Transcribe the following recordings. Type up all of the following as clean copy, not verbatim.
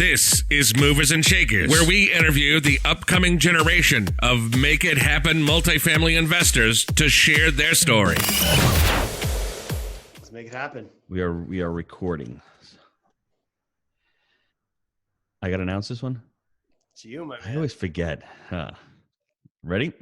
This is Movers and Shakers, where we interview the upcoming generation of Make It Happen multifamily investors to share their story. Let's make it happen. We are recording. I got to announce this one? It's you, my man. I always forget. Ready?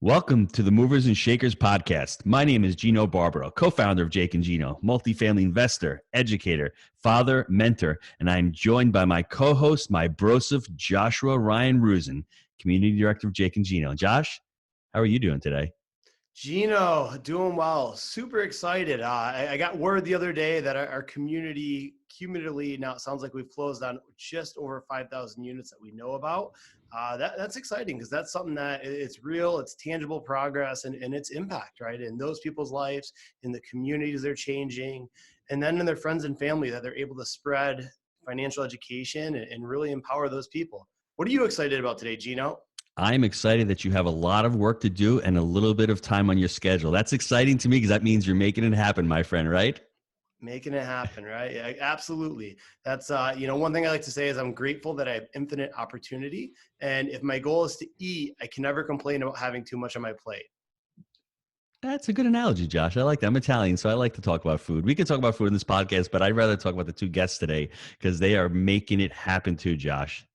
Welcome to the Movers and Shakers podcast. My name is Gino Barbaro, co-founder of Jake Gino, multifamily investor, educator, father, mentor, and I'm joined by my co-host, my brosif, Joshua Ryan Rusin, community director of Jake Gino. Josh, how are you doing today? Gino, doing well. Super excited. I got word the other day that our community cumulatively, now it sounds like we've closed on just over 5,000 units that we know about. That's exciting because that's something that it's real, it's tangible progress and its impact, right? In those people's lives, in the communities they're changing, and then in their friends and family that they're able to spread financial education and really empower those people. What are you excited about today, Gino? I'm excited that you have a lot of work to do and a little bit of time on your schedule. That's exciting to me because that means you're making it happen, my friend, right? Making it happen, right? Yeah, absolutely. That's, one thing I like to say is I'm grateful that I have infinite opportunity. And if my goal is to eat, I can never complain about having too much on my plate. That's a good analogy, Josh. I like that. I'm Italian, so I like to talk about food. We can talk about food in this podcast, but I'd rather talk about the two guests today because they are making it happen too, Josh.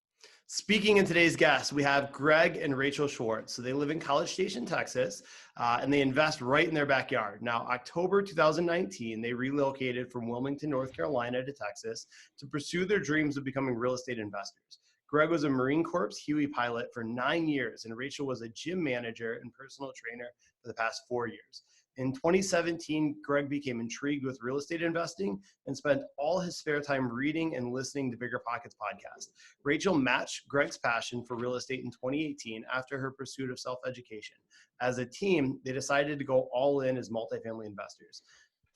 Speaking in today's guests, we have Greg and Rachel Schwartz. So they live in College Station, Texas, and they invest right in their backyard. Now, October 2019, they relocated from Wilmington, North Carolina to Texas to pursue their dreams of becoming real estate investors. Greg was a Marine Corps Huey pilot for 9 years, and Rachel was a gym manager and personal trainer for the past 4 years. In 2017, Greg became intrigued with real estate investing and spent all his spare time reading and listening to Bigger Pockets podcast. Rachel matched Greg's passion for real estate in 2018 after her pursuit of self-education. As a team, they decided to go all in as multifamily investors.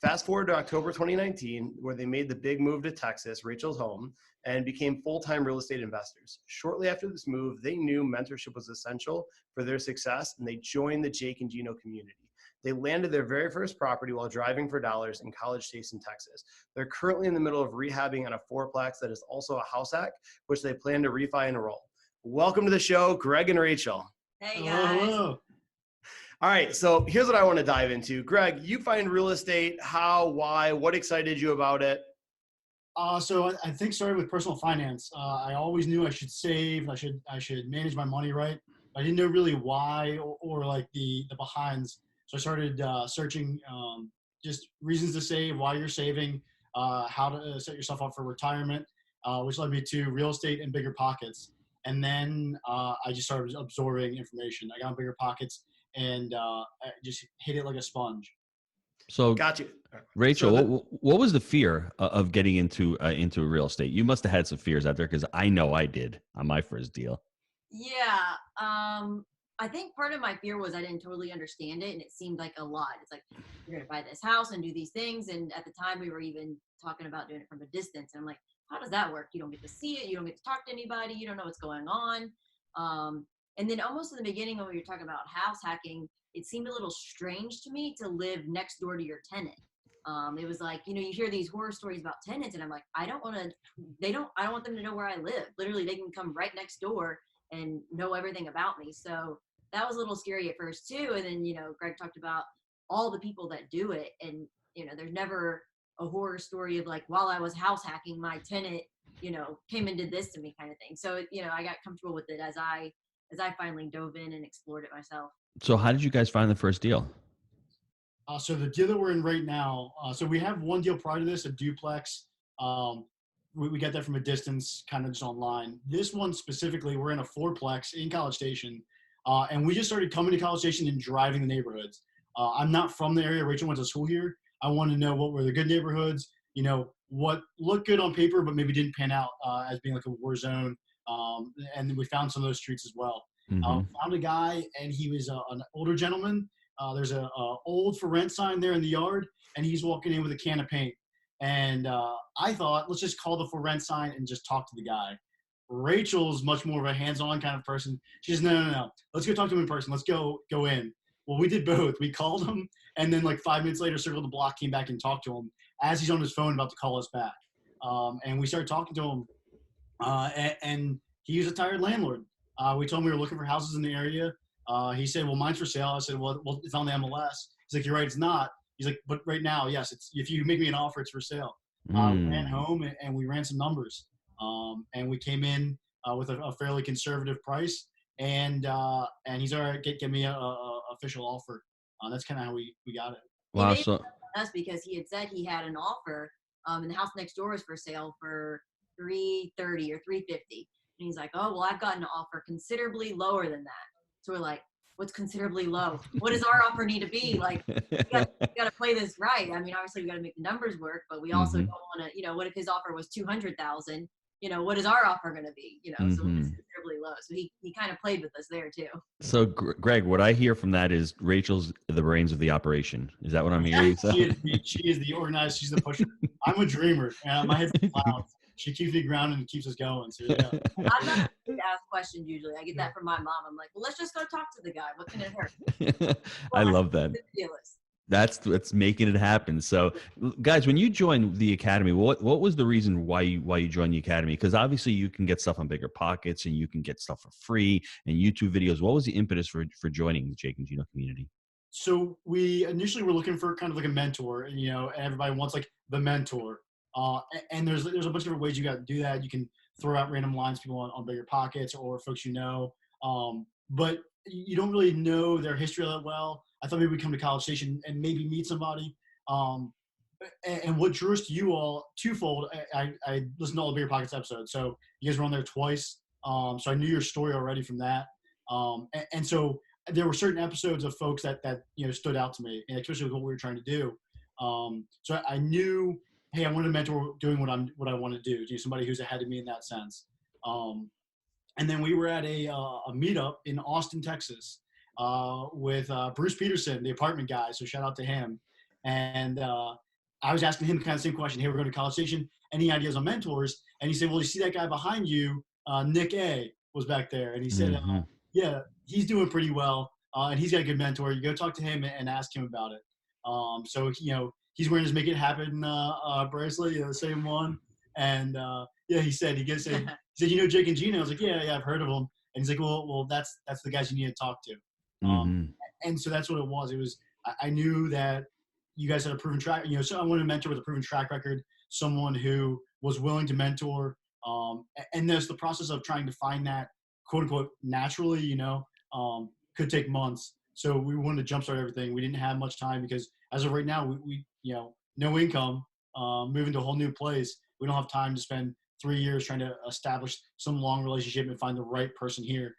Fast forward to October 2019, where they made the big move to Texas, Rachel's home, and became full-time real estate investors. Shortly after this move, they knew mentorship was essential for their success, and they joined the Jake and Gino community. They landed their very first property while driving for dollars in College Station, Texas. They're currently in the middle of rehabbing on a fourplex that is also a house hack, which they plan to refi and roll. Welcome to the show, Greg and Rachel. Hey, guys. Hello. All right, so here's what I want to dive into. Greg, you find real estate, how, why, what excited you about it? So I think started with personal finance. I always knew I should save, I should manage my money right. I didn't know really why or like the behinds. So I started searching just reasons to save, why you're saving, how to set yourself up for retirement, which led me to real estate and Bigger Pockets. And then I just started absorbing information. I got on Bigger Pockets and I just hit it like a sponge. So, got you, Rachel. So what was the fear of getting into real estate? You must have had some fears out there because I know I did on my first deal. Yeah. I think part of my fear was I didn't totally understand it, and it seemed like a lot. It's like, you're going to buy this house and do these things. And at the time, we were even talking about doing it from a distance. And I'm like, how does that work? You don't get to see it. You don't get to talk to anybody. You don't know what's going on. And then almost in the beginning, when we were talking about house hacking, it seemed a little strange to me to live next door to your tenant. It was like, you hear these horror stories about tenants, and I'm like, I don't want them to know where I live. Literally, they can come right next door and know everything about me. So that was a little scary at first too. And then, Greg talked about all the people that do it. And, there's never a horror story of like, while I was house hacking, my tenant, came and did this to me kind of thing. So, I got comfortable with it as I finally dove in and explored it myself. So how did you guys find the first deal? So the deal that we're in right now, so we have one deal prior to this, a duplex. We got that from a distance, kind of just online. This one specifically, we're in a fourplex in College Station. And we just started coming to College Station and driving the neighborhoods. I'm not from the area. Rachel went to school here. I wanted to know what were the good neighborhoods, what looked good on paper, but maybe didn't pan out as being like a war zone. And then we found some of those streets as well. Mm-hmm. Found a guy, and he was an older gentleman. There's a old for rent sign there in the yard, and he's walking in with a can of paint. And I thought, let's just call the for rent sign and just talk to the guy. Rachel's much more of a hands-on kind of person. She says, no. Let's go talk to him in person. Let's go in. Well, we did both. We called him, and then like 5 minutes later, circled the block, came back and talked to him as he's on his phone about to call us back. And we started talking to him And he was a tired landlord. We told him we were looking for houses in the area. He said, well, mine's for sale. I said, well, it's on the MLS. He's like, you're right, it's not. He's like, but right now, yes, it's, if you make me an offer, it's for sale. We ran home and we ran some numbers. And we came in with a fairly conservative price. And he's all right, get me a official offer. That's kind of how we got it. Wow. He made us because he had said he had an offer, and the house next door is for sale for $330 or $350. And he's like, oh, well, I've gotten an offer considerably lower than that. So we're like, what's considerably low? What does our offer need to be? Like, we got to play this right. I mean, obviously we got to make the numbers work, but we also don't want to, what if his offer was 200,000? What is our offer going to be? So it's considerably low. So he kind of played with us there too. So Greg, what I hear from that is Rachel's the brains of the operation. Is that what I'm hearing? She is the organized. She's the pusher. I'm a dreamer. My head's loud. She keeps me grounded and keeps us going. So yeah. I'm not to ask questions usually. I get that from my mom. I'm like, well, let's just go talk to the guy. What can it hurt? I love that. That's making it happen. So guys, when you joined the Academy, what was the reason why you joined the Academy? Because obviously you can get stuff on Bigger Pockets and you can get stuff for free and YouTube videos. What was the impetus for joining the Jake and Gino community? So we initially were looking for kind of like a mentor, and everybody wants like the mentor. And there's a bunch of different ways you got to do that. You can throw out random lines people on Bigger Pockets or folks but you don't really know their history that well. I thought maybe we'd come to College Station and maybe meet somebody. And what drew us to you all twofold. I listened to all the Bigger Pockets episodes, so you guys were on there twice. So I knew your story already from that. And so there were certain episodes of folks that stood out to me, and especially with what we were trying to do. So I knew, hey, I wanted a mentor doing what I want to do. Somebody who's ahead of me in that sense. And then we were at a meetup in Austin, Texas, with Bruce Peterson, the apartment guy. So shout out to him. And I was asking him kind of the same question. Hey, we're going to College Station. Any ideas on mentors? And he said, well, you see that guy behind you, Nick A was back there. And he said, yeah, he's doing pretty well. And he's got a good mentor. You go talk to him and ask him about it. So, he's wearing his Make It Happen bracelet, the same one. And he said, Jake and Gino. I was like, yeah, I've heard of them. And he's like, well, that's the guys you need to talk to. And so that's what it was. It was, I knew that you guys had a proven track, so I wanted a mentor with a proven track record, someone who was willing to mentor. And there's the process of trying to find that quote unquote naturally, could take months. So we wanted to jumpstart everything. We didn't have much time because as of right now, we no income, moving to a whole new place. We don't have time to spend 3 years trying to establish some long relationship and find the right person here.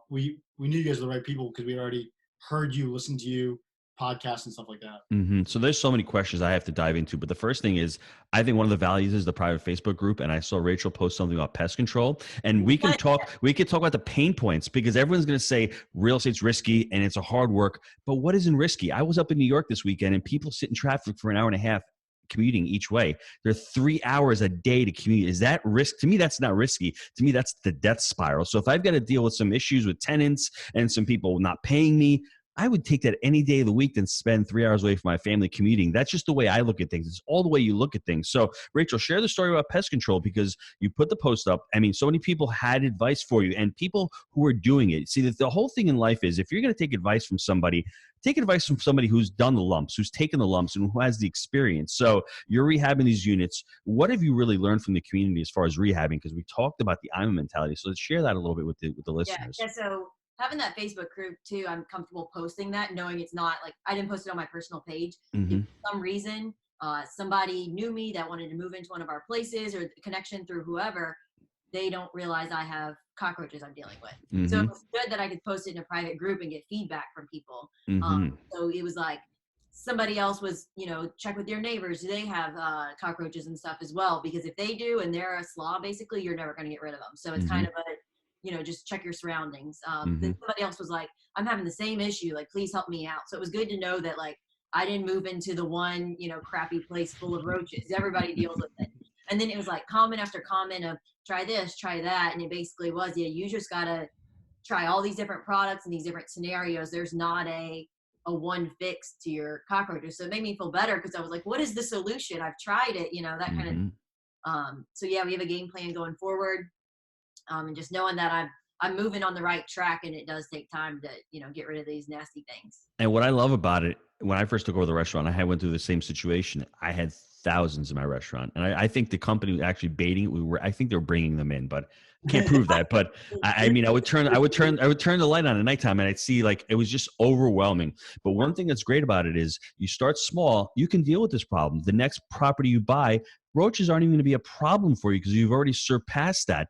We knew you guys were the right people because we had already heard you, listened to you, podcasts and stuff like that. So there's so many questions I have to dive into, but the first thing is, I think one of the values is the private Facebook group. And I saw Rachel post something about pest control, and we could talk about the pain points, because everyone's going to say real estate's risky and it's a hard work, but what isn't risky? I was up in New York this weekend and people sit in traffic for an hour and a half commuting each way. They're 3 hours a day to commute. Is that risk? To me, that's not risky. To me, that's the death spiral. So if I've got to deal with some issues with tenants and some people not paying me, I would take that any day of the week than spend 3 hours away from my family commuting. That's just the way I look at things. It's all the way you look at things. So, Rachel, share the story about pest control, because you put the post up. I mean, so many people had advice for you and people who are doing it. See, the whole thing in life is, if you're going to take advice from somebody, take advice from somebody who's done the lumps, who's taken the lumps, and who has the experience. So you're rehabbing these units. What have you really learned from the community as far as rehabbing? Because we talked about the I'm mentality. So let's share that a little bit with the listeners. Yeah, so having that Facebook group too, I'm comfortable posting that, knowing it's not like I didn't post it on my personal page. If for some reason somebody knew me that wanted to move into one of our places, or the connection through whoever, they don't realize I have cockroaches I'm dealing with. So it was good that I could post it in a private group and get feedback from people. So it was like somebody else was, check with your neighbors. Do they have cockroaches and stuff as well? Because if they do and they're a slob, basically, you're never going to get rid of them. So it's kind of just check your surroundings. Then somebody else was like, I'm having the same issue. Like, please help me out. So it was good to know that, like, I didn't move into the one, crappy place full of roaches. Everybody deals with it. And then it was like comment after comment of try this, try that. And it basically was, you just got to try all these different products and these different scenarios. There's not a one fix to your cockroaches. So it made me feel better, because I was like, what is the solution? I've tried it, that kind of. So yeah, we have a game plan going forward. And just knowing that I'm moving on the right track, and it does take time to, get rid of these nasty things. And what I love about it, when I first took over the restaurant, went through the same situation. I had thousands in my restaurant, and I think the company was actually baiting it. I think they were bringing them in, but I can't prove that. But I mean, I would turn the light on at nighttime, and I'd see like it was just overwhelming. But one thing that's great about it is you start small, you can deal with this problem. The next property you buy, roaches aren't even going to be a problem for you because you've already surpassed that.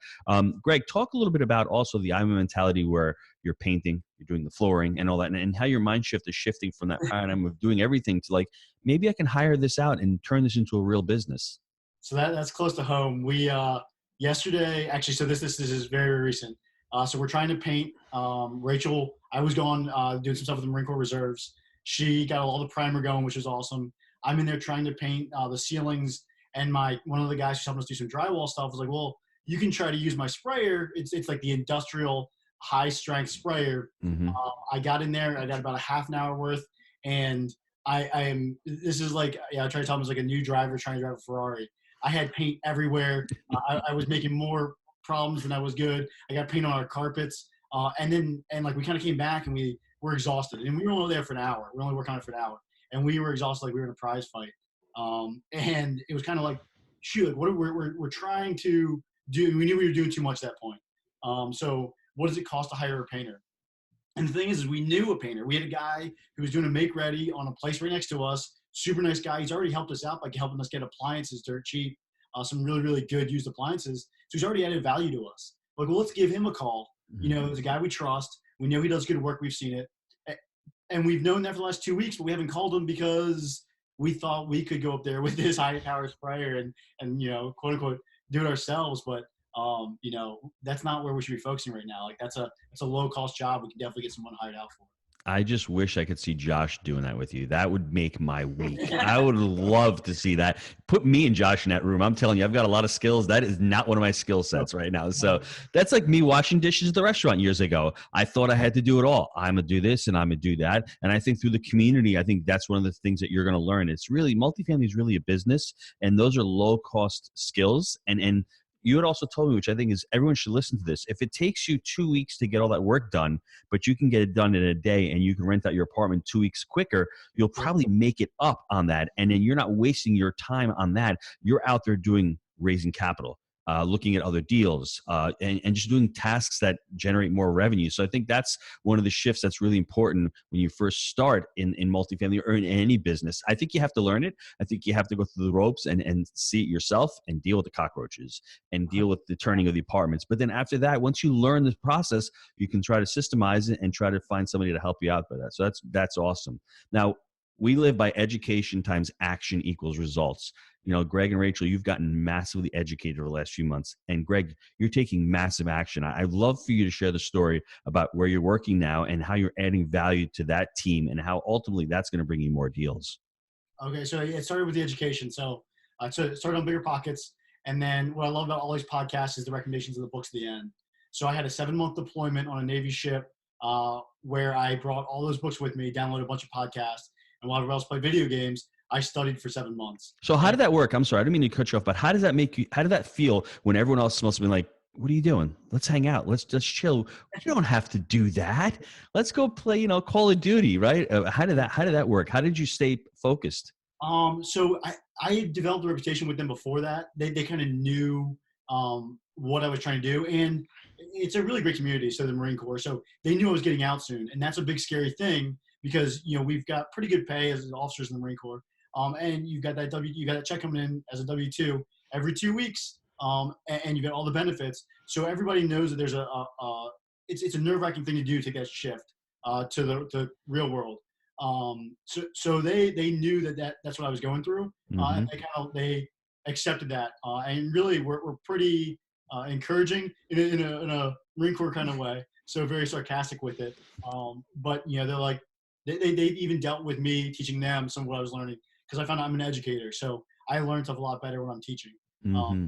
Greg, talk a little bit about also the IMO mentality where you're painting, you're doing the flooring and all that, and how your mind shift is shifting from that paradigm of doing everything to like, maybe I can hire this out and turn this into a real business. So that's close to home. We yesterday, actually, so this is very recent. So we're trying to paint. Rachel, I was going doing some stuff with the Marine Corps Reserves. She got all the primer going, which was awesome. I'm in there trying to paint the ceilings, and one of the guys who's helping us do some drywall stuff was like, "Well, you can try to use my sprayer. It's like the industrial high strength sprayer." Mm-hmm. I got in there. I got about a half an hour worth, and I am. This is like, I try to tell them it's like a new driver trying to drive a Ferrari. I had paint everywhere. I was making more problems than I was good. I got paint on our carpets, and like we kind of came back and we were exhausted, and we were only there for an hour. We were only working on it for an hour, and we were exhausted like we were in a prize fight. And it was kind of like, shoot, what we're trying to do. We knew we were doing too much at that point. So what does it cost to hire a painter? And the thing is we knew a painter. We had a guy who was doing a make ready on a place right next to us. Super nice guy. He's already helped us out by helping us get appliances dirt cheap, some really, really good used appliances. So he's already added value to us. Like, well, let's give him a call. There's a guy we trust. We know he does good work. We've seen it. And we've known that for the last 2 weeks, but we haven't called him because we thought we could go up there with this high power sprayer and quote unquote, do it ourselves. But that's not where we should be focusing right now. Like that's a low cost job. We can definitely get someone hired out for. I just wish I could see Josh doing that with you. That would make my week. I would love to see that. Put me and Josh in that room. I'm telling you, I've got a lot of skills. That is not one of my skill sets right now. So that's like me washing dishes at the restaurant years ago. I thought I had to do it all. I'm going to do this and I'm going to do that. And I think through the community, I think that's one of the things that you're going to learn. It's really, multifamily is really a business, and those are low cost skills. And you had also told me, which I think is everyone should listen to this. If it takes you 2 weeks to get all that work done, but you can get it done in a day and you can rent out your apartment 2 weeks quicker, you'll probably make it up on that. And then you're not wasting your time on that. You're out there raising capital, looking at other deals, and just doing tasks that generate more revenue. So I think that's one of the shifts that's really important when you first start in multifamily or in any business. I think you have to learn it. I think you have to go through the ropes and see it yourself and deal with the cockroaches and deal with the turning of the apartments. But then after that, once you learn the process, you can try to systemize it and try to find somebody to help you out by that. So that's awesome. Now, we live by education times action equals results. Greg and Rachel, you've gotten massively educated over the last few months. And Greg, you're taking massive action. I'd love for you to share the story about where you're working now and how you're adding value to that team and how ultimately that's going to bring you more deals. Okay, so it started with the education. So it started on Bigger Pockets. And then what I love about all these podcasts is the recommendations of the books at the end. So I had a 7-month deployment on a Navy ship where I brought all those books with me, downloaded a bunch of podcasts, and while everyone else played video games, I studied for 7 months. So how did that work? I'm sorry, I didn't mean to cut you off, but how did that feel when everyone else must have been like, what are you doing? Let's hang out. Let's just chill. You don't have to do that. Let's go play, Call of Duty, right? How did that work? How did you stay focused? So I developed a reputation with them before that. They kind of knew what I was trying to do. And it's a really great community. So the Marine Corps, so they knew I was getting out soon. And that's a big scary thing because, we've got pretty good pay as officers in the Marine Corps. And you got that check coming in as a W-2 every 2 weeks. And you got all the benefits. So everybody knows that there's it's a nerve-wracking thing to do to get shift to the real world. So they knew that's what I was going through. And they accepted that. And really we're pretty encouraging in a Marine Corps kind of way. So very sarcastic with it. But they're like, they even dealt with me teaching them some of what I was learning because I found out I'm an educator. So I learn stuff a lot better when I'm teaching.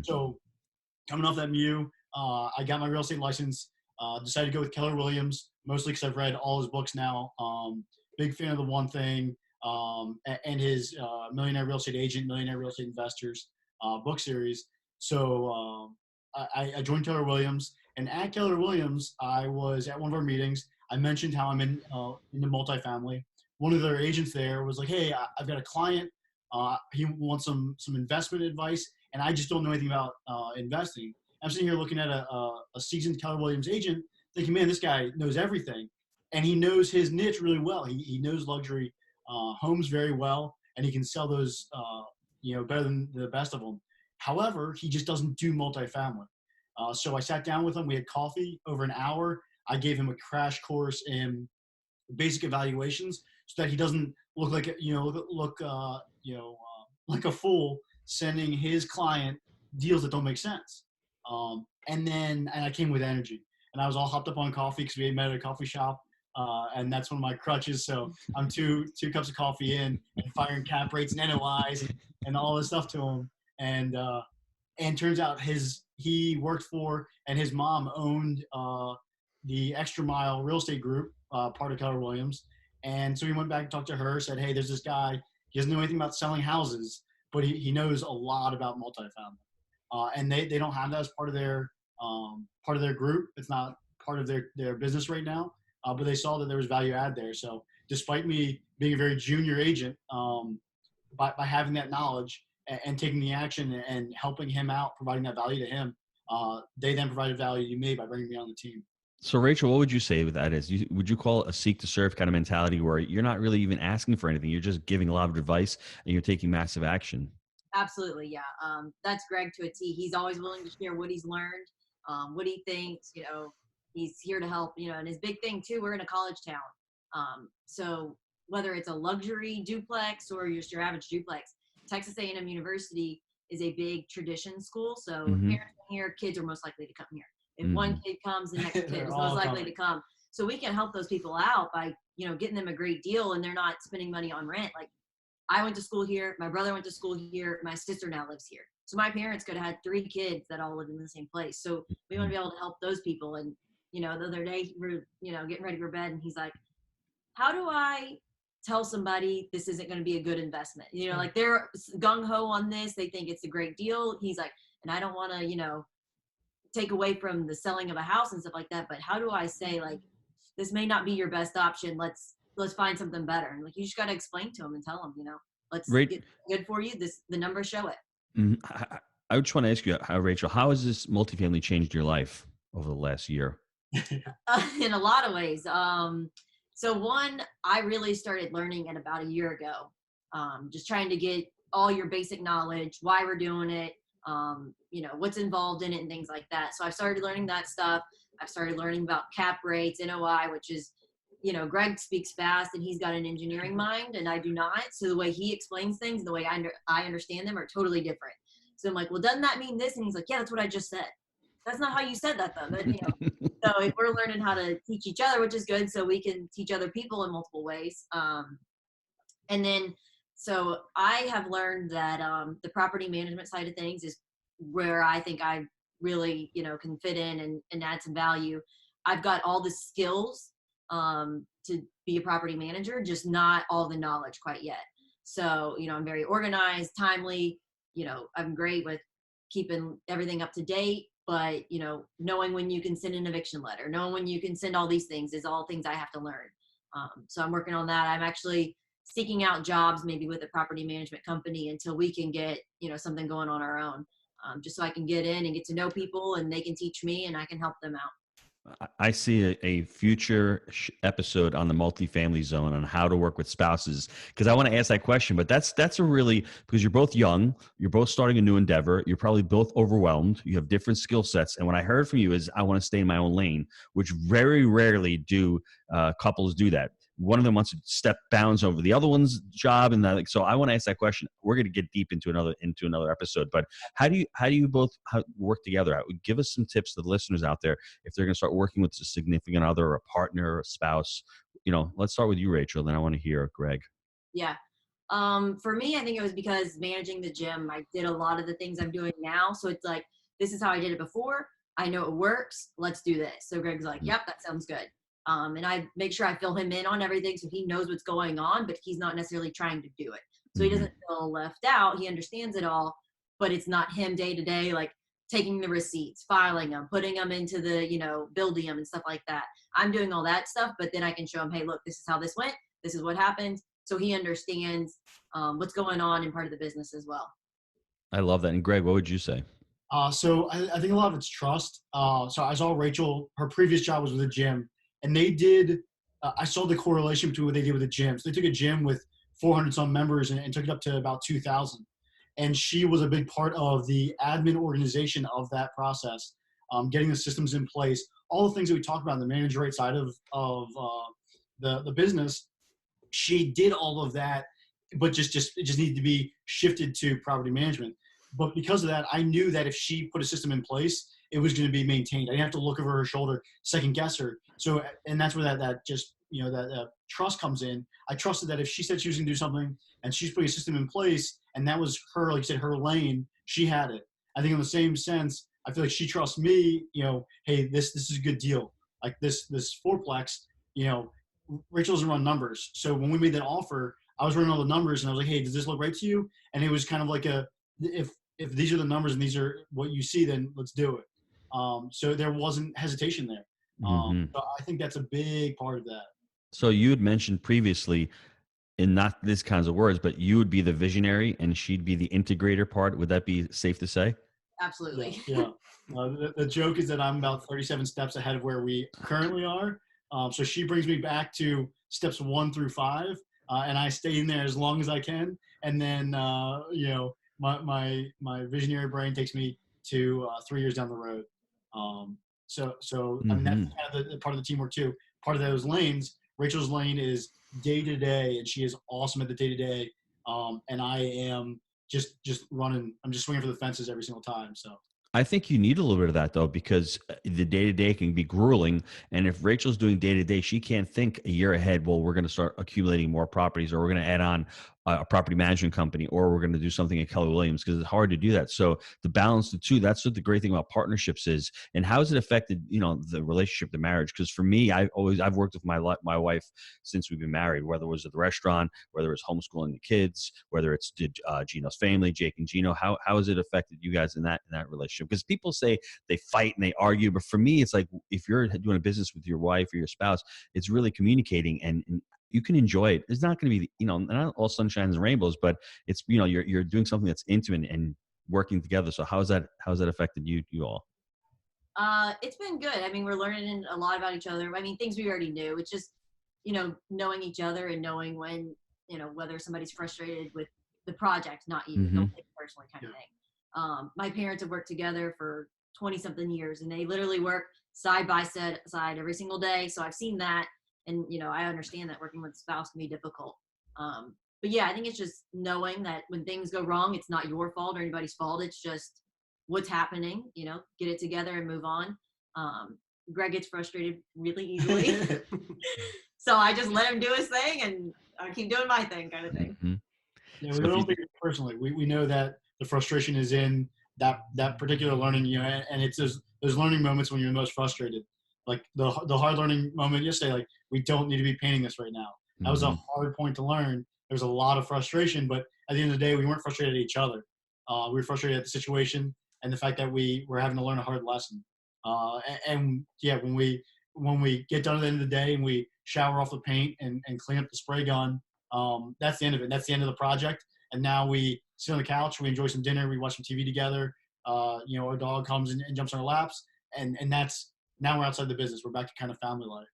So coming off that MU, I got my real estate license, decided to go with Keller Williams, mostly because I've read all his books now. Big fan of The One Thing and his Millionaire Real Estate Agent, Millionaire Real Estate Investors book series. So I joined Keller Williams, and at Keller Williams, I was at one of our meetings. I mentioned how I'm into multifamily. One of their agents there was like, "Hey, I've got a client. He wants some investment advice, and I just don't know anything about investing." I'm sitting here looking at a seasoned Keller Williams agent, thinking, "Man, this guy knows everything, and he knows his niche really well. He knows luxury homes very well, and he can sell those better than the best of them. However, he just doesn't do multifamily." So I sat down with him. We had coffee over an hour. I gave him a crash course in basic evaluations so that he doesn't look like like a fool sending his client deals that don't make sense. And I came with energy, and I was all hopped up on coffee because we had met at a coffee shop. And that's one of my crutches. So I'm two cups of coffee in and firing cap rates and NOIs and all this stuff to him. And turns out he worked for, and his mom owned the Extra Mile Real Estate Group, part of Keller Williams. And so he went back and talked to her, said, "Hey, there's this guy. He doesn't know anything about selling houses, but he knows a lot about multifamily." And they don't have that as part of their group. It's not part of their business right now. But they saw that there was value add there. So despite me being a very junior agent, by having that knowledge and taking the action and helping him out, providing that value to him, they then provided value to me by bringing me on the team. So Rachel, what would you say with that is? Would you call it a seek to serve kind of mentality where you're not really even asking for anything? You're just giving a lot of advice and you're taking massive action? Absolutely. Yeah. That's Greg to a T. He's always willing to share what he's learned, what he thinks, he's here to help, and his big thing too, we're in a college town. So whether it's a luxury duplex or just your average duplex, Texas A&M University is a big tradition school. So if parents come here, kids are most likely to come here. If one kid comes, the next kid is most likely to come. So we can help those people out by, getting them a great deal, and they're not spending money on rent. Like, I went to school here. My brother went to school here. My sister now lives here. So my parents could have had 3 kids that all live in the same place. So we want to be able to help those people. And, the other day we're, getting ready for bed, and he's like, "How do I tell somebody this isn't going to be a good investment?" Like, they're gung-ho on this. They think it's a great deal. He's like, "And I don't want to, take away from the selling of a house and stuff like that. But how do I say, like, this may not be your best option. Let's find something better." And like, you just got to explain to them and tell them, let's get good for you. The numbers show it. I just want to ask you, Rachel, how has this multifamily changed your life over the last year? In a lot of ways. So one, I really started learning at about a year ago, just trying to get all your basic knowledge, why we're doing it, what's involved in it and things like that. So I started learning that stuff. I've started learning about cap rates, NOI, which is, Greg speaks fast and he's got an engineering mind and I do not. So the way he explains things, the way I understand them are totally different. So I'm like, "Well, doesn't that mean this?" And he's like, "Yeah, that's what I just said." That's not how you said that though. But, so if we're learning how to teach each other, which is good, so we can teach other people in multiple ways. And then, so I have learned that the property management side of things is where I think I really, can fit in and add some value. I've got all the skills to be a property manager, just not all the knowledge quite yet. So, I'm very organized, timely, I'm great with keeping everything up to date. But, knowing when you can send an eviction letter, knowing when you can send all these things is all things I have to learn. So I'm working on that. I'm actually seeking out jobs maybe with a property management company until we can get, something going on our own, just so I can get in and get to know people and they can teach me and I can help them out. I see a future episode on the multifamily zone on how to work with spouses, because I want to ask that question. But that's a really, because you're both young, you're both starting a new endeavor, you're probably both overwhelmed, you have different skill sets. And what I heard from you is, I want to stay in my own lane, which very rarely do couples do that. One of them wants to step bounds over the other one's job, and so I want to ask that question. We're going to get deep into another episode, but how do you both work together? Give us some tips to the listeners out there if they're going to start working with a significant other, or a partner, or a spouse. Let's start with you, Rachel. Then I want to hear Greg. Yeah. For me, I think it was because managing the gym, I did a lot of the things I'm doing now. So it's like, this is how I did it before. I know it works. Let's do this. So Greg's like, "Yep, that sounds good." And I make sure I fill him in on everything so he knows what's going on, but he's not necessarily trying to do it. So he doesn't feel left out. He understands it all, but it's not him day to day. Like, taking the receipts, filing them, putting them into the, building them and stuff like that. I'm doing all that stuff, but then I can show him, hey, look, this is how this went. This is what happened. So he understands what's going on in part of the business as well. I love that. And Greg, what would you say? So I think a lot of it's trust. So I saw Rachel, her previous job was with a gym, and they did, I saw the correlation between what they did with the gym. So they took a gym with 400 some members and took it up to about 2,000. And she was a big part of the admin organization of that process, getting the systems in place, all the things that we talked about on the manager rate side of the business. She did all of that, but it just needed to be shifted to property management. But because of that, I knew that if she put a system in place, it was going to be maintained. I didn't have to look over her shoulder, second guess her. So, and that's where that trust comes in. I trusted that if she said she was going to do something and she's putting a system in place, and that was her, like you said, her lane, she had it. I think in the same sense, I feel like she trusts me, hey, this is a good deal. Like this fourplex, Rachel doesn't run numbers. So when we made that offer, I was running all the numbers and I was like, hey, does this look right to you? And it was kind of like if these are the numbers and these are what you see, then let's do it. So there wasn't hesitation there. So I think that's a big part of that. So you had mentioned previously, in not these kinds of words, but you would be the visionary and she'd be the integrator part. Would that be safe to say? Absolutely. Yeah. The joke is that I'm about 37 steps ahead of where we currently are. So she brings me back to steps 1 through 5, and I stay in there as long as I can. And then, my visionary brain takes me to 3 years down the road. So I mean, that's kind of the part of the teamwork too. Part of those lanes, Rachel's lane is day to day, and she is awesome at the day to day. And I am just running. I'm just swinging for the fences every single time. So I think you need a little bit of that though, because the day-to-day can be grueling. And if Rachel's doing day-to-day, she can't think a year ahead, well, we're going to start accumulating more properties, or we're going to add on a property management company, or we're going to do something at Keller Williams, because it's hard to do that. So the balance the two, that's what the great thing about partnerships is. And how has it affected, the relationship, the marriage? Because for me, I've worked with my wife since we've been married, whether it was at the restaurant, whether it's homeschooling the kids, whether it's Gino's family, Jake and Gino. How has it affected you guys in that relationship? Because people say they fight and they argue, but for me, it's like if you're doing a business with your wife or your spouse, it's really communicating and you can enjoy it. It's not going to be, not all sunshines and rainbows, but it's, you're doing something that's intimate and working together. So how's that affected you all? It's been good. I mean, we're learning a lot about each other. I mean, things we already knew. It's just, knowing each other and knowing when, whether somebody's frustrated with the project, not you, don't take it personally kind of thing. My parents have worked together for 20 something years, and they literally work side by side every single day. So I've seen that. And, I understand that working with a spouse can be difficult. But yeah, I think it's just knowing that when things go wrong, it's not your fault or anybody's fault. It's just what's happening, get it together and move on. Greg gets frustrated really easily. So I just let him do his thing and I keep doing my thing kind of thing. Mm-hmm. Yeah, we don't think it personally. We know that the frustration is in that particular learning, and it's those learning moments when you're most frustrated. Like the hard learning moment yesterday, like we don't need to be painting this right now. That was a hard point to learn. There was a lot of frustration, but at the end of the day, we weren't frustrated at each other. We were frustrated at the situation and the fact that we were having to learn a hard lesson. And yeah, when we get done at the end of the day and we shower off the paint and clean up the spray gun, that's the end of it. That's the end of the project. And now we sit on the couch, we enjoy some dinner, we watch some TV together. Our dog comes and jumps on our laps, and that's, now we're outside the business. We're back to kind of family life.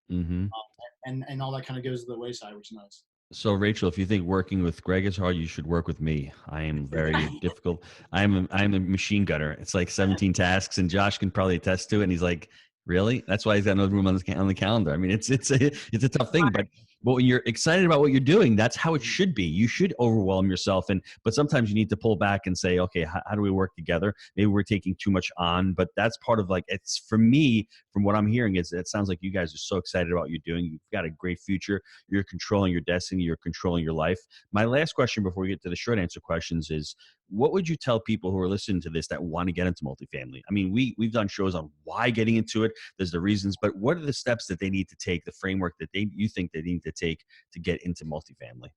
And all that kind of goes to the wayside, which is nice. So Rachel, if you think working with Greg is hard, you should work with me. I am very difficult. I'm a machine gunner. It's like 17 tasks, and Josh can probably attest to it. And he's like, really? That's why he's got no room on the calendar. I mean, it's a tough thing, but when you're excited about what you're doing, that's how it should be. You should overwhelm yourself, but sometimes you need to pull back and say, okay, how do we work together? Maybe we're taking too much on, but that's part of it's for me, from what I'm hearing, is it sounds like you guys are so excited about what you're doing. You've got a great future. You're controlling your destiny. You're controlling your life. My last question before we get to the short answer questions is, what would you tell people who are listening to this that want to get into multifamily? I mean, we've done shows on why getting into it. There's the reasons, but what are the steps that they need to take, the framework that you think they need to take to get into multifamily?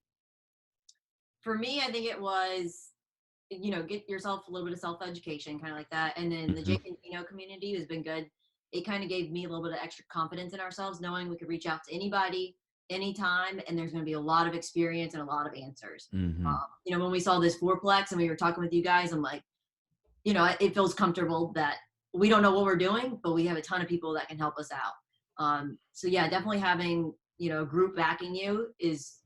For me, I think it was get yourself a little bit of self-education, kind of like that. And then the Jake and Gino community has been good. It kind of gave me a little bit of extra confidence in ourselves, knowing we could reach out to anybody, anytime, and there's going to be a lot of experience and a lot of answers. When we saw this fourplex and we were talking with you guys, I'm like, it feels comfortable that we don't know what we're doing, but we have a ton of people that can help us out. So yeah, definitely having, a group backing you is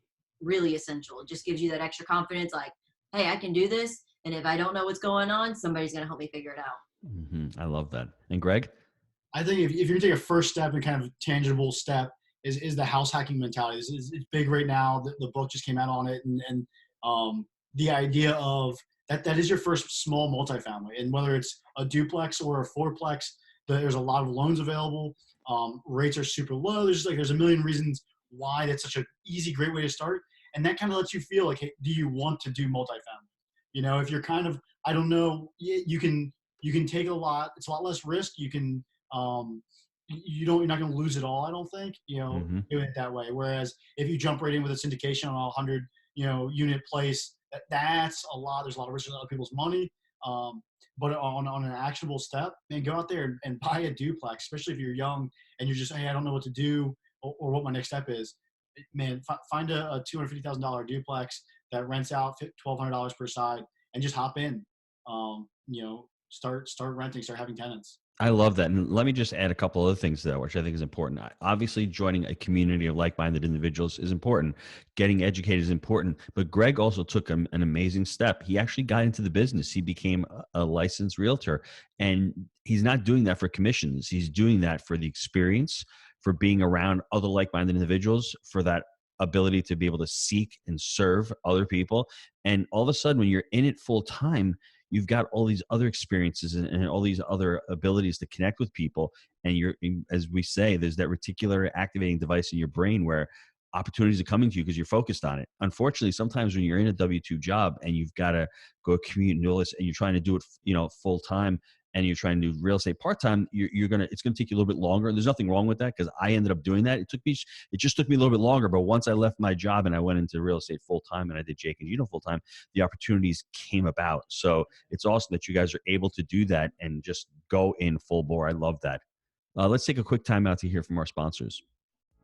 really essential. It just gives you that extra confidence, like, hey, I can do this. And if I don't know what's going on, somebody's going to help me figure it out. I love that. And Greg? I think if you're going to take a first step and kind of tangible step is the house hacking mentality. It's big right now. The book just came out on it. And the idea of that is your first small multifamily. And whether it's a duplex or a fourplex, there's a lot of loans available. Rates are super low. There's a million reasons why that's such an easy, great way to start. And that kind of lets you feel like, hey, do you want to do multifamily? If you're kind of, I don't know, you can take a lot. It's a lot less risk. You can, you're not going to lose it all. I don't think, doing it that way. Whereas if you jump right in with a syndication on a 100, unit place, that's a lot. There's a lot of risk with other people's money. But on an actionable step, man, go out there and buy a duplex, especially if you're young and you're just, hey, I don't know what to do or what my next step is. Man, find a $250,000 duplex that rents out $1,200 per side and just hop in. Start renting, start having tenants. I love that. And let me just add a couple other things to that, which I think is important. Obviously, joining a community of like-minded individuals is important. Getting educated is important. But Greg also took an amazing step. He actually got into the business. He became a licensed realtor. And he's not doing that for commissions. He's doing that for the experience, for being around other like-minded individuals, for that ability to be able to seek and serve other people. And all of a sudden, when you're in it full time, you've got all these other experiences and all these other abilities to connect with people. And as we say, there's that reticular activating device in your brain where opportunities are coming to you because you're focused on it. Unfortunately, sometimes when you're in a W-2 job and you've got to go commute and do all this and you're trying to do it, full time, and you're trying to do real estate part-time, it's going to take you a little bit longer. And there's nothing wrong with that because I ended up doing that. It just took me a little bit longer. But once I left my job and I went into real estate full-time and I did Jake and Gino full-time, the opportunities came about. So it's awesome that you guys are able to do that and just go in full bore. I love that. Let's take a quick time out to hear from our sponsors.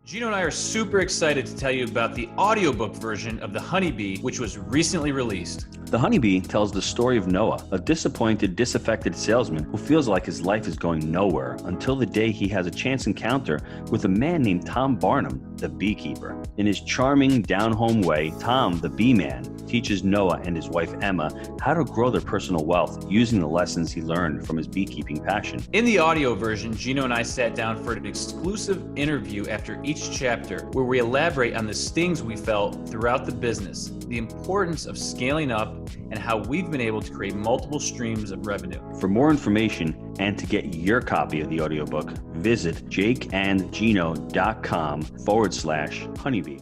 Gino and I are super excited to tell you about the audiobook version of The Honeybee, which was recently released. The Honeybee tells the story of Noah, a disappointed, disaffected salesman who feels like his life is going nowhere until the day he has a chance encounter with a man named Tom Barnum, the beekeeper. In his charming, down-home way, Tom, the bee man, teaches Noah and his wife Emma how to grow their personal wealth using the lessons he learned from his beekeeping passion. In the audio version, Gino and I sat down for an exclusive interview after each chapter where we elaborate on the stings we felt throughout the business, the importance of scaling up, and how we've been able to create multiple streams of revenue. For more information and to get your copy of the audiobook, visit jakeandgino.com/honeybee.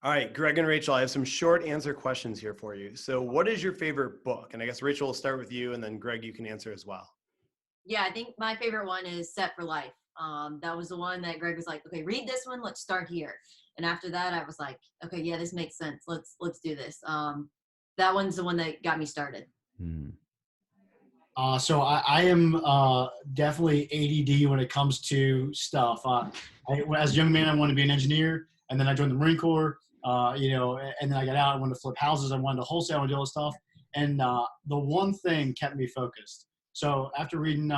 All right, Greg and Rachel, I have some short answer questions here for you. So what is your favorite book? And I guess Rachel will start with you and then Greg, you can answer as well. Yeah, I think my favorite one is Set for Life. That was the one that Greg was like, okay, read this one. Let's start here. And after that, I was like, okay, yeah, this makes sense. Let's do this. That one's the one that got me started. So I am definitely ADD when it comes to stuff. As a young man, I wanted to be an engineer, and then I joined the Marine Corps. And then I got out. I wanted to flip houses. I wanted to wholesale. I wanted to do all this stuff. And the one thing kept me focused. So after reading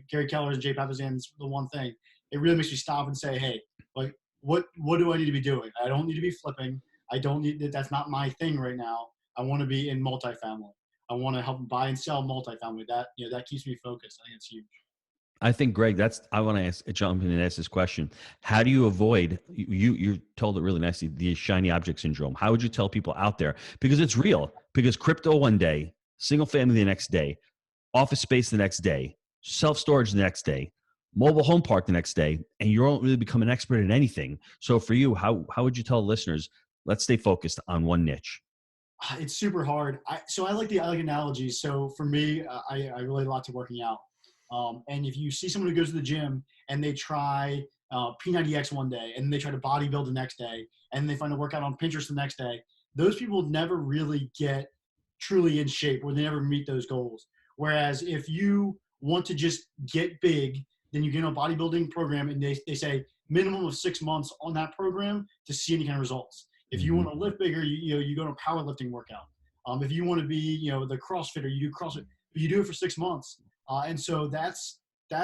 Gary Keller's and Jay Papasan's The One Thing, it really makes me stop and say, hey, like, what do I need to be doing? I don't need to be flipping. That's not my thing right now. I want to be in multifamily. I want to help buy and sell multifamily. That keeps me focused. I think it's huge. I think, Greg, I want to jump in and ask this question. How do you avoid, you told it really nicely, the shiny object syndrome? How would you tell people out there? Because it's real. Because crypto one day, single family the next day, office space the next day, self-storage the next day, mobile home park the next day, and you don't really become an expert at anything. So for you, how would you tell listeners, let's stay focused on one niche? It's super hard. I like analogies. So for me, I relate a lot to working out. And if you see someone who goes to the gym and they try P90X one day and they try to bodybuild the next day and they find a workout on Pinterest the next day, those people never really get truly in shape where they never meet those goals. Whereas if you want to just get big, then you get on a bodybuilding program and they say minimum of 6 months on that program to see any kind of results. If you want to lift bigger, you go to a powerlifting workout. If you want to be, the CrossFitter, you do CrossFit, but you do it for 6 months. And so that's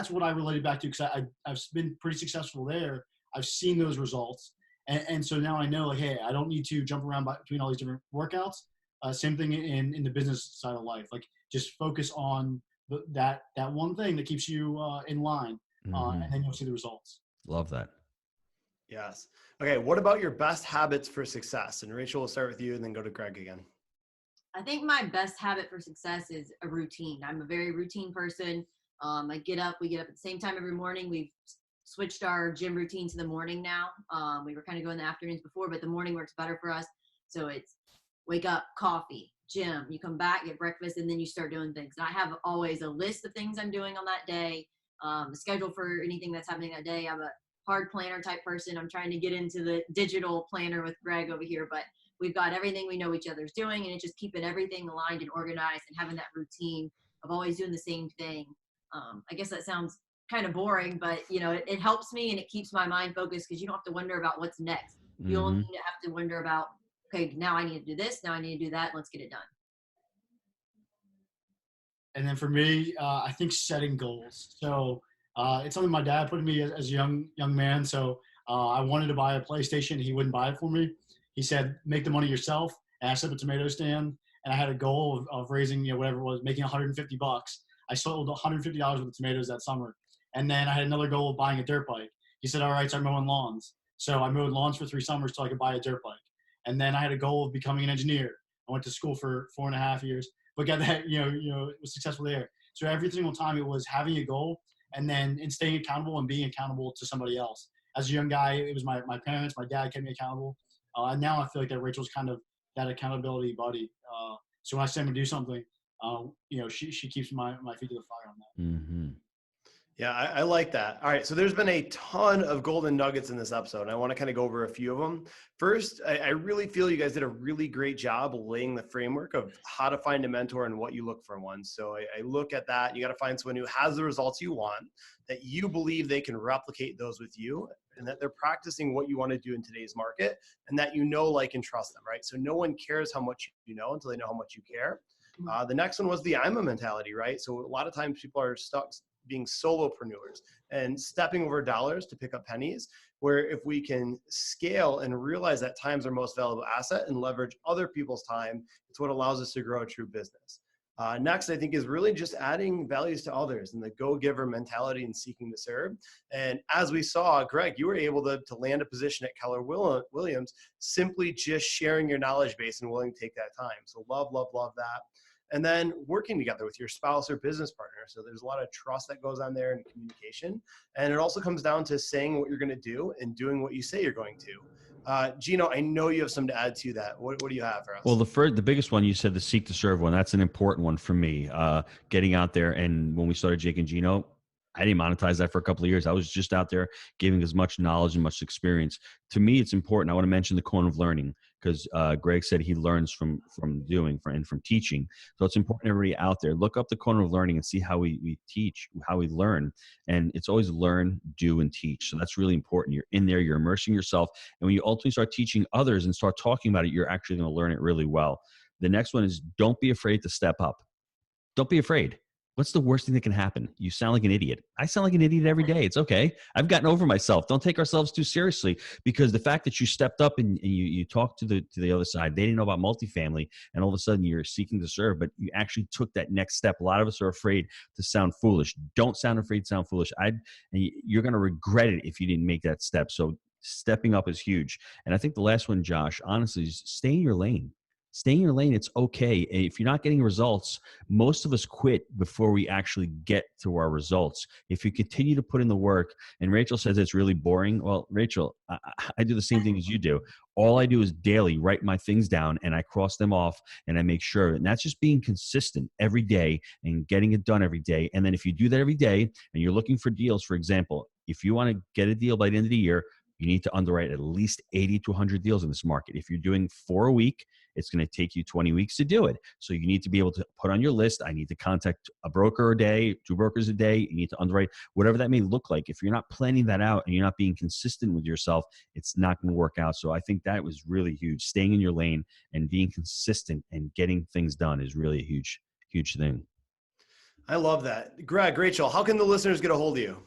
what I related back to, because I've been pretty successful there. I've seen those results. And so now I know, like, hey, I don't need to jump around between all these different workouts. Same thing in the business side of life. Like, just focus on that one thing that keeps you in line, and then you'll see the results. Love that. Yes. Okay. What about your best habits for success? And Rachel, we'll start with you and then go to Greg again. I think my best habit for success is a routine. I'm a very routine person. We get up at the same time every morning. We've switched our gym routine to the morning now. We were kind of going the afternoons before, but the morning works better for us. So it's wake up, coffee, gym, you come back, get breakfast, and then you start doing things. And I have always a list of things I'm doing on that day, a schedule for anything that's happening that day. I'm a hard planner type person. I'm trying to get into the digital planner with Greg over here, but we've got everything we know each other's doing, and it's just keeping everything aligned and organized and having that routine of always doing the same thing. I guess that sounds kind of boring, but it helps me and it keeps my mind focused, because you don't have to wonder about what's next. You only need to have to wonder about, okay, now I need to do this, now I need to do that, let's get it done. And then for me, I think setting goals. So it's something my dad put in me as a young man. So I wanted to buy a PlayStation. He wouldn't buy it for me. He said, make the money yourself. And I set up a tomato stand, and I had a goal of raising, whatever it was, making $150. I sold $150 worth of tomatoes that summer. And then I had another goal of buying a dirt bike. He said, all right, start mowing lawns. So I mowed lawns for 3 summers till I could buy a dirt bike. And then I had a goal of becoming an engineer. I went to school for 4.5 years, but got that, was successful there. So every single time it was having a goal and staying accountable and being accountable to somebody else. As a young guy, it was my parents, my dad kept me accountable. And now I feel like that Rachel's kind of that accountability buddy. So when I say I'm gonna do something, she keeps my feet to the fire on that. Mm-hmm. Yeah, I like that. All right. So there's been a ton of golden nuggets in this episode, and I want to kind of go over a few of them. First, I really feel you guys did a really great job laying the framework of how to find a mentor and what you look for one. So I look at that. You got to find someone who has the results you want, that you believe they can replicate those with you, and that they're practicing what you want to do in today's market, and that like, and trust them, right? So no one cares how much you know until they know how much you care. The next one was the I'm a mentality, right? So a lot of times people are stuck being solopreneurs and stepping over dollars to pick up pennies, where if we can scale and realize that time's our most valuable asset and leverage other people's time, it's what allows us to grow a true business. Next, I think, is really just adding values to others and the go-giver mentality and seeking to serve. And as we saw, Greg, you were able to land a position at Keller Williams, simply just sharing your knowledge base and willing to take that time. So love that. And then working together with your spouse or business partner. So there's a lot of trust that goes on there and communication. And it also comes down to saying what you're going to do and doing what you say you're going to. Gino, I know you have something to add to that. What do you have for us? Well, the biggest one, you said the seek to serve one. That's an important one for me. Getting out there. And when we started Jake and Gino, I didn't monetize that for a couple of years. I was just out there giving as much knowledge and much experience. To me, it's important. I want to mention the corner of learning, because Greg said he learns from doing and from teaching. So it's important, everybody out there, look up the corner of learning and see how we teach, how we learn. And it's always learn, do, and teach. So that's really important. You're in there, you're immersing yourself. And when you ultimately start teaching others and start talking about it, you're actually going to learn it really well. The next one is, don't be afraid to step up. Don't be afraid. What's the worst thing that can happen? You sound like an idiot. I sound like an idiot every day. It's okay. I've gotten over myself. Don't take ourselves too seriously, because the fact that you stepped up and you talked to the other side, they didn't know about multifamily, and all of a sudden you're seeking to serve, but you actually took that next step. A lot of us are afraid to sound foolish. Don't sound afraid to sound foolish. And you're going to regret it if you didn't make that step. So stepping up is huge. And I think the last one, Josh, honestly, is stay in your lane. Stay in your lane. It's okay. If you're not getting results, most of us quit before we actually get to our results. If you continue to put in the work, and Rachel says it's really boring. Well, Rachel, I do the same thing as you do. All I do is daily write my things down, and I cross them off, and I make sure. And that's just being consistent every day and getting it done every day. And then if you do that every day and you're looking for deals, for example, if you want to get a deal by the end of the year, you need to underwrite at least 80 to 100 deals in this market. If you're doing 4 a week, it's going to take you 20 weeks to do it. So you need to be able to put on your list, I need to contact a broker a day, 2 brokers a day. You need to underwrite, whatever that may look like. If you're not planning that out and you're not being consistent with yourself, it's not going to work out. So I think that was really huge. Staying in your lane and being consistent and getting things done is really a huge, huge thing. I love that. Greg, Rachel, how can the listeners get a hold of you?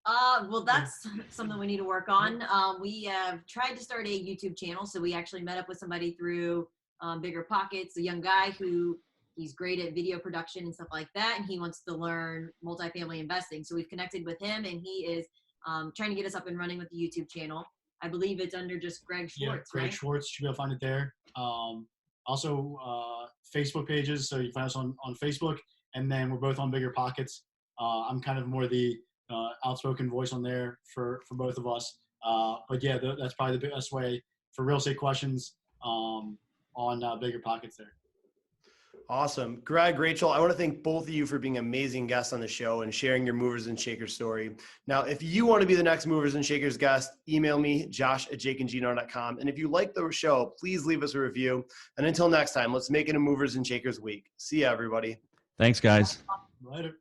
Well, that's something we need to work on. We have tried to start a YouTube channel. So we actually met up with somebody through Bigger Pockets, a young guy who he's great at video production and stuff like that. And he wants to learn multifamily investing. So we've connected with him and he is trying to get us up and running with the YouTube channel. I believe it's under just Greg Schwartz, Greg right? Schwartz, should be able to find it there. Also, Facebook pages. So you can find us on Facebook, and then we're both on Bigger Pockets. I'm kind of more the outspoken voice on there for both of us. But yeah, that's probably the best way for real estate questions on Bigger Pockets there. Awesome. Greg, Rachel, I want to thank both of you for being amazing guests on the show and sharing your movers and shakers story. Now, if you want to be the next movers and shakers guest, email me, josh@jakeandgino.com. And if you like the show, please leave us a review. And until next time, let's make it a movers and shakers week. See ya, everybody. Thanks, guys. Later.